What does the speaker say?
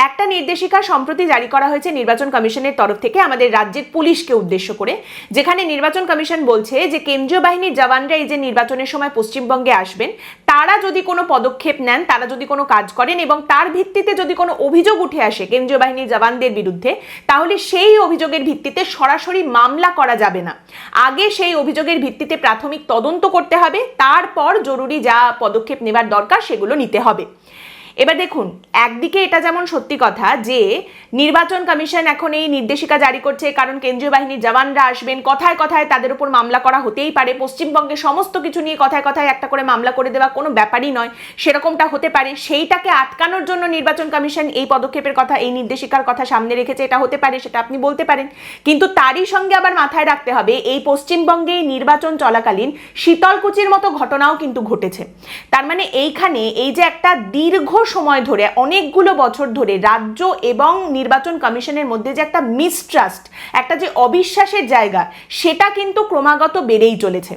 একটা নির্দেশিকা সম্প্রতি জারি করা হয়েছে নির্বাচন কমিশনের তরফ থেকে আমাদের রাজ্যের পুলিশকে উদ্দেশ্য করে, যেখানে নির্বাচন কমিশন বলছে যে কেন্দ্রীয় বাহিনীর জওয়ানরা এই যে নির্বাচনের সময় পশ্চিমবঙ্গে আসবেন, তারা যদি কোনো পদক্ষেপ নেন, তারা যদি কোনো কাজ করেন এবং তার ভিত্তিতে যদি কোনো অভিযোগ উঠে আসে কেন্দ্রীয় বাহিনীর জওয়ানদের বিরুদ্ধে, তাহলে সেই অভিযোগের ভিত্তিতে সরাসরি মামলা করা যাবে না। আগে সেই অভিযোগের ভিত্তিতে প্রাথমিক তদন্ত করতে হবে, তারপর জরুরি যা পদক্ষেপ নেবার দরকার সেগুলো নিতে হবে। এবার দেখুন, একদিকে এটা যেমন সত্যি কথা যে নির্বাচন কমিশন এখন এই নির্দেশিকা জারি করছে কারণ কেন্দ্রীয় বাহিনীর জওয়ানরা আসবেন, কথায় কথায় তাদের উপর মামলা করা হতেই পারে, পশ্চিমবঙ্গে সমস্ত কিছু নিয়ে কথায় কথায় একটা করে মামলা করে দেওয়া কোনো ব্যাপারই নয়, সেরকমটা হতে পারে, সেইটাকে আটকানোর জন্য নির্বাচন কমিশন এই পদক্ষেপের কথা, এই নির্দেশিকার কথা সামনে রেখেছে, এটা হতে পারে, সেটা আপনি বলতে পারেন। কিন্তু তারই সঙ্গে আবার মাথায় রাখতে হবে এই পশ্চিমবঙ্গে নির্বাচন চলাকালীন শীতলকুচির মতো ঘটনাও কিন্তু ঘটেছে। তার মানে এইখানে এই যে একটা দীর্ঘ সময় ধরে, অনেকগুলো বছর ধরে রাজ্য এবং নির্বাচন কমিশনের মধ্যে যে একটা মিসট্রাস্ট, একটা যে অবিশ্বাসের জায়গা, সেটা কিন্তু ক্রমাগত বেড়েই চলেছে।